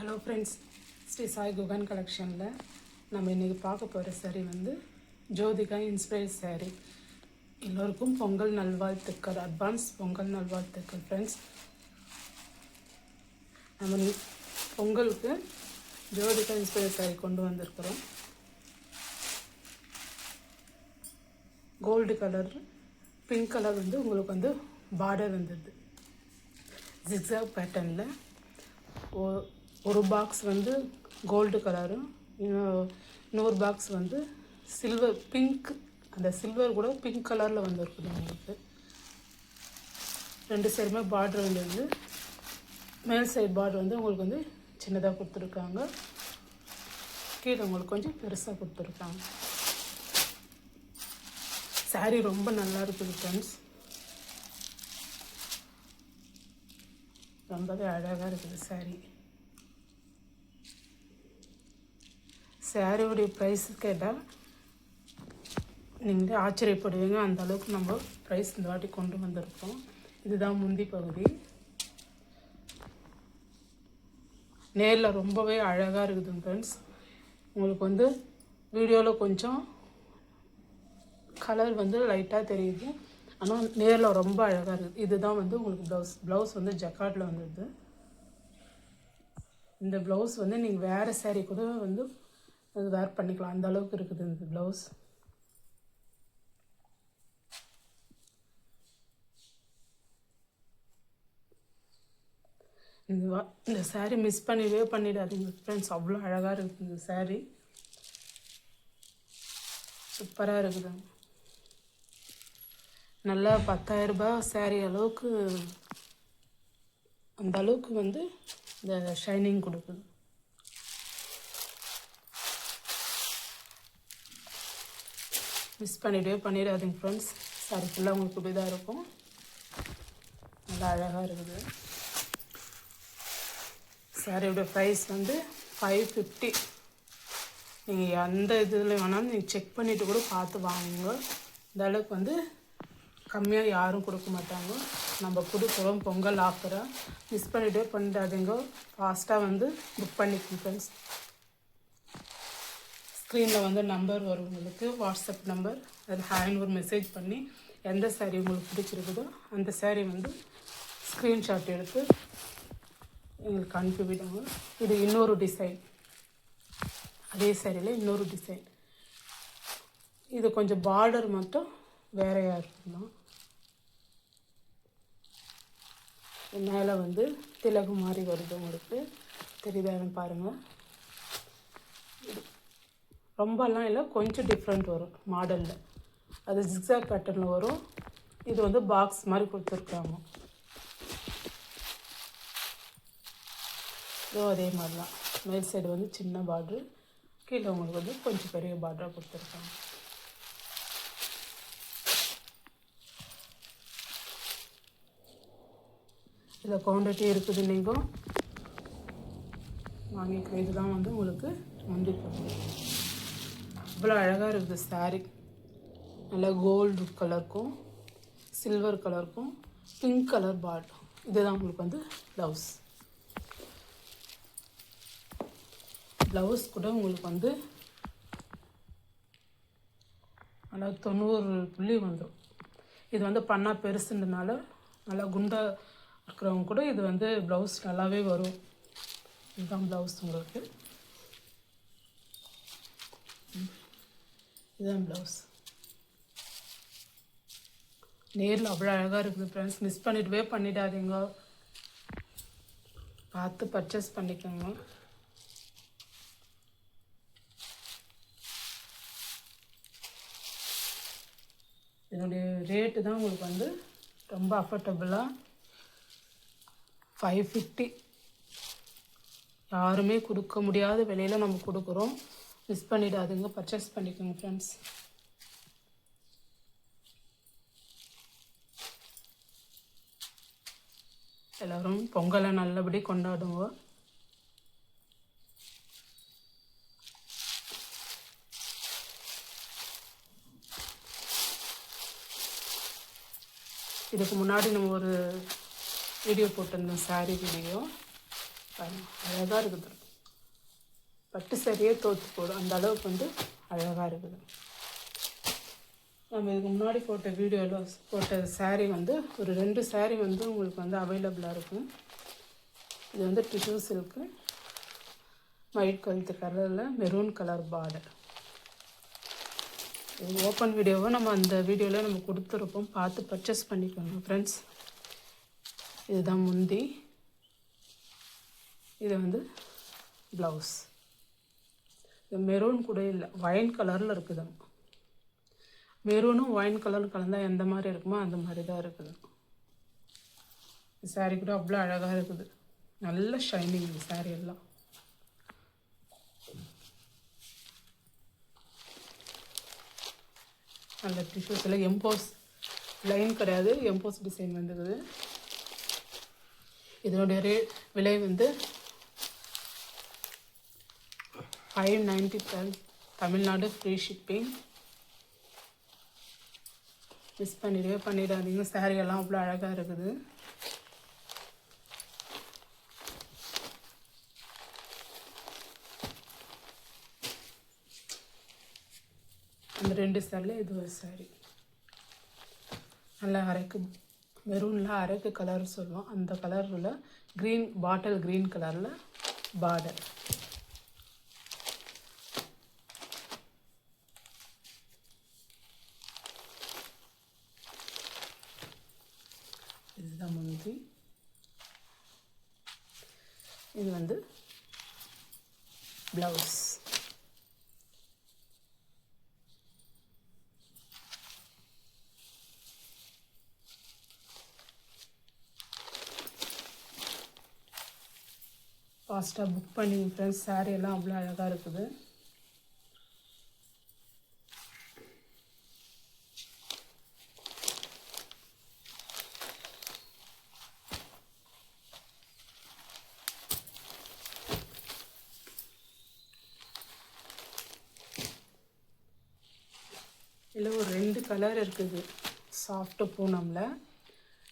Hello friends, Sri Sai Guhan கலெக்ஷனில் நம்ம இன்றைக்கி பார்க்க போகிற சாரீ வந்து ஜோதிகா இன்ஸ்பயர் சாரீ. எல்லோருக்கும் பொங்கல் நல்வாழ்த்துக்கள், அட்வான்ஸ் பொங்கல் நல்வாழ்த்துக்கள் ஃப்ரெண்ட்ஸ். நம்ம பொங்கலுக்கு ஜோதிகா இன்ஸ்பயர் சாரீ கொண்டு வந்திருக்கிறோம். கோல்டு கலர், பிங்க் கலர் வந்து உங்களுக்கு வந்து பார்டர் வந்தது ஜிக்ஸாக் பேட்டர்னில். ஒரு பாக்ஸ் வந்து கோல்டு கலரும், இன்னொரு பாக்ஸ் வந்து சில்வர் பிங்க், அந்த சில்வர் கூட பிங்க் கலரில் வந்துருக்குது. உங்களுக்கு ரெண்டு சைடுமே பார்டர் வந்து மேல் சைடு பார்டர் வந்து உங்களுக்கு வந்து சின்னதாக கொடுத்துருக்காங்க, கீழே உங்களுக்கு கொஞ்சம் பெருசாக கொடுத்துருக்காங்க. சாரீ ரொம்ப நல்லா இருக்குது ஃப்ரெண்ட்ஸ், ரொம்பவே அழகாக இருக்குது சாரீ. சாரியோடைய ப்ரைஸ் கேட்டால் நீங்களே ஆச்சரியப்படுவீங்க, அந்த அளவுக்கு நம்ம ப்ரைஸ் இந்த வாட்டி கொண்டு வந்திருக்கோம். இதுதான் முந்தி பகுதி. நேரில் ரொம்பவே அழகாக இருக்குது ஃப்ரெண்ட்ஸ். உங்களுக்கு வந்து வீடியோவில் கொஞ்சம் கலர் வந்து லைட்டாக தெரியுது, ஆனால் நேரில் ரொம்ப அழகாக இருக்குது. இதுதான் வந்து உங்களுக்கு ப்ளவுஸ் வந்து ஜக்கார்டில் வந்துடுது. இந்த ப்ளவுஸ் வந்து நீங்கள் வேறு சாரீ கூட வந்து அது வேர் பண்ணிக்கலாம், அந்த அளவுக்கு இருக்குது இந்த ப்ளவுஸ். இந்த சாரீ மிஸ் பண்ணிடாதீங்க ஃப்ரெண்ட்ஸ், அவ்வளோ அழகாக இருக்குது இந்த சாரீ, சூப்பராக இருக்குது. நல்லா 10,000 ரூபாய் சாரீ அளவுக்கு, அந்த அளவுக்கு வந்து இந்த ஷைனிங் கொடுக்குது. மிஸ் பண்ணிடாதீங்க ஃப்ரெண்ட்ஸ். சாரி ஃபுல்லாக உங்களுக்கு இப்படி தான் இருக்கும், நல்லா அழகாக இருக்குது. சாரியோட ப்ரைஸ் வந்து 550. நீங்கள் எந்த இதில் வேணாலும் நீங்கள் செக் பண்ணிவிட்டு கூட பார்த்து வாங்குங்க. இந்த அளவுக்கு வந்து கம்மியாக யாரும் கொடுக்க மாட்டாங்க. நம்ம கொடுக்குறோம் பொங்கல் ஆஃபராக, மிஸ் பண்ணிடாதீங்க. ஃபாஸ்ட்டாக வந்து புக் பண்ணிக்கோங்க ஃப்ரெண்ட்ஸ். ஸ்க்ரீனில் வந்து நம்பர் வரும் உங்களுக்கு, வாட்ஸ்அப் நம்பர். அதில் ஹேண்ட் ஒரு மெசேஜ் பண்ணி எந்த சாரீ உங்களுக்கு பிடிச்சிருக்குதோ அந்த சாரீ வந்து ஸ்க்ரீன்ஷாட் எடுத்து எங்களுக்கு அனுப்பிவிடுங்க. இது இன்னொரு டிசைன், அதே சாரியில் இன்னொரு டிசைன். இது கொஞ்சம் பார்டர் மட்டும் வேறையாக இருக்குதான். மேலே வந்து திலகு மாதிரி வருது, உங்களுக்கு தெரியுதான்னு பாருங்கள். ரொம்பலாம் இல்லை, கொஞ்சம் டிஃப்ரெண்ட் வரும் மாடலில். அது ஜிக்ஸாக் பேட்டர்னில் வரும். இது வந்து பாக்ஸ் மாதிரி கொடுத்துருக்காங்க. அதே மாதிரி தான் மேல் சைடு வந்து சின்ன பார்ட்ரு, கீழே உங்களுக்கு வந்து கொஞ்சம் பெரிய பார்டராக கொடுத்துருக்காங்க. இதில் குவான்டிட்டி இருக்குது, நீங்கள் வாங்கிக்கலாம். இதுதான் வந்து உங்களுக்கு முந்தி பகுதி. இவ்வளோ அழகாக இருக்குது சாரீ. நல்லா கோல்டு கலருக்கும் சில்வர் கலருக்கும் பிங்க் கலர் பார்டர். இதுதான் உங்களுக்கு வந்து ப்ளவுஸ் கூட உங்களுக்கு வந்து நல்லா 90 புள்ளி வந்துடும். இது வந்து பண்ணா பெருசுன்றதுனால நல்லா குண்டாக இருக்கிறவங்க கூட இது வந்து ப்ளவுஸ் நல்லாவே வரும். இதுதான் ப்ளவுஸ் உங்களுக்கு, இதுதான் ப்ளவுஸ். நேரில் அவ்வளோ அழகாக இருக்குது ஃப்ரெண்ட்ஸ், மிஸ் பண்ணிடாதீங்க, பார்த்து பர்ச்சேஸ் பண்ணிக்கோங்க. இதனுடைய ரேட்டு தான் உங்களுக்கு வந்து ரொம்ப அஃபோர்டபுளாக 550. யாருமே கொடுக்க முடியாத விலையில் நம்ம கொடுக்குறோம். மிஸ் பண்ணிடாதுங்க, பர்ச்சேஸ் பண்ணிக்கோங்க ஃப்ரெண்ட்ஸ். எல்லோரும் பொங்கலை நல்லபடி கொண்டாடுங்க. இதுக்கு முன்னாடி நம்ம ஒரு வீடியோ போட்டிருந்தோம், சாரீ வீடியோ. அழகாக இருக்குது. பட்டு சரியே தோற்று போடும், அந்த அளவுக்கு வந்து அழகாக இருக்குது. நம்ம இதுக்கு முன்னாடி போட்ட வீடியோவில் போட்ட சாரீ வந்து ஒரு 2 சாரீ வந்து உங்களுக்கு வந்து அவைலபிளாக இருக்கும். இது வந்து டிஷ்யூ சில்க்கு, ஒயிட் கழுத்து கலரில் மெரூன் கலர் பார்டர். இது ஓப்பன் வீடியோவை நம்ம அந்த வீடியோவில் நம்ம கொடுத்துருப்போம், பார்த்து பர்ச்சேஸ் பண்ணிக்கோங்க ஃப்ரெண்ட்ஸ். இதுதான் முந்தி, இது வந்து ப்ளவுஸ். இது மெரூன் கூட இல்லை, ஒயின் கலரில் இருக்குது. மெரூனும் ஒயின் கலர் கலந்தால் எந்த மாதிரி இருக்குமோ அந்த மாதிரி தான் இருக்குது. சாரீ கூட அவ்வளோ அழகாக இருக்குது, நல்ல ஷைனிங் இந்த சாரீ எல்லாம். நல்ல டிஷ்யூஸில் எம்போஸ் லைன் கிடையாது, எம்போஸ் டிசைன் வந்துக்குது. இதனுடைய விலை வந்து 590 தமிழ்நாடு, ஃப்ரீ ஷிப்பிங். மிஸ் பண்ணிடாதீங்க, சாரீ எல்லாம் அவ்வளோ அழகாக இருக்குது. அந்த 2 சாரியில் இது ஒரு சாரீ. நல்லா அரைக்கு மெரூனில் அரைக்கு கலர் சொல்லுவோம், அந்த கலரில் க்ரீன், பாட்டில் க்ரீன் கலரில் பார்டர். இதுதான் முந்தி. இது வந்து ப்ளவுஸ். ஃபாஸ்ட்டாக புக் பண்ணிங்க ஃப்ரெண்ட்ஸ், சாரீ எல்லாம் அவ்வளோ அழகாக இருக்குது. இதில் ஒரு 2 கலர் இருக்குது. சாஃப்ட்டு பூனமில்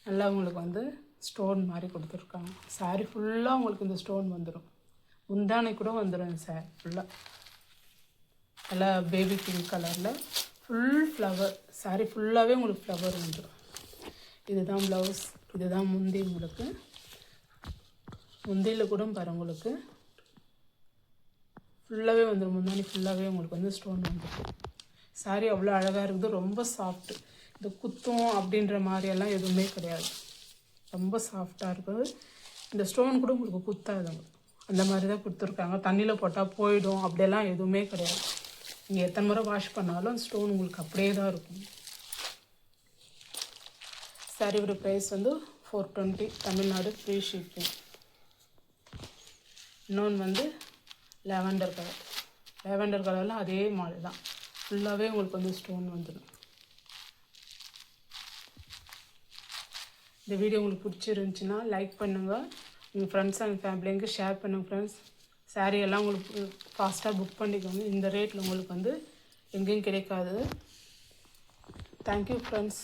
நல்லா உங்களுக்கு வந்து ஸ்டோன் மாதிரி கொடுத்துருக்காங்க. சாரீ ஃபுல்லாக உங்களுக்கு இந்த ஸ்டோன் வந்துடும், முந்தானை கூட வந்துடும். இந்த சாரீ ஃபுல்லாக நல்லா பேபி பிங்க் கலரில் ஃபுல் ஃப்ளவர், சாரீ ஃபுல்லாகவே உங்களுக்கு ஃப்ளவர் வந்துடும். இதுதான் ப்ளவுஸ், இதுதான் முந்தி. உங்களுக்கு முந்தியில் கூட பாரு, உங்களுக்கு ஃபுல்லாகவே வந்துடும், முந்தானி ஃபுல்லாகவே உங்களுக்கு வந்து ஸ்டோன் வந்துடும். சாரீ அவ்வளோ அழகாக இருக்குது, ரொம்ப சாஃப்ட்டு. இந்த குத்தம் அப்படின்ற மாதிரியெல்லாம் எதுவுமே கிடையாது, ரொம்ப சாஃப்டாக இருக்குது. இந்த ஸ்டோன் கூட உங்களுக்கு குத்தாதுங்க, அந்த மாதிரி தான் கொடுத்துருக்காங்க. தண்ணியில் போட்டால் போயிடும் அப்படியெல்லாம் எதுவுமே கிடையாது. நீங்கள் எத்தனை முறை வாஷ் பண்ணாலும் அந்த ஸ்டோன் உங்களுக்கு அப்படியே தான் இருக்கும். சாரியோட ப்ரைஸ் வந்து 420 தமிழ்நாடு, ஃப்ரீ ஷிப்பிங். இன்னொன்று வந்து லாவெண்டர் கலர். லாவெண்டர் கலரில் அதே மாதிரி தான், ஃபுல்லாகவே உங்களுக்கு வந்து ஸ்டோன் வந்துடும். இந்த வீடியோ உங்களுக்கு பிடிச்சிருந்துச்சின்னா லைக் பண்ணுங்கள், உங்கள் ஃப்ரெண்ட்ஸ் அண்ட் ஃபேமிலிங்க ஷேர் பண்ணுங்கள் ஃப்ரெண்ட்ஸ். சாரீ எல்லாம் உங்களுக்கு ஃபாஸ்ட்டாக புக் பண்ணிக்கோங்க, இந்த ரேட்டில் உங்களுக்கு வந்து எங்கேயும் கிடைக்காது. Thank you friends.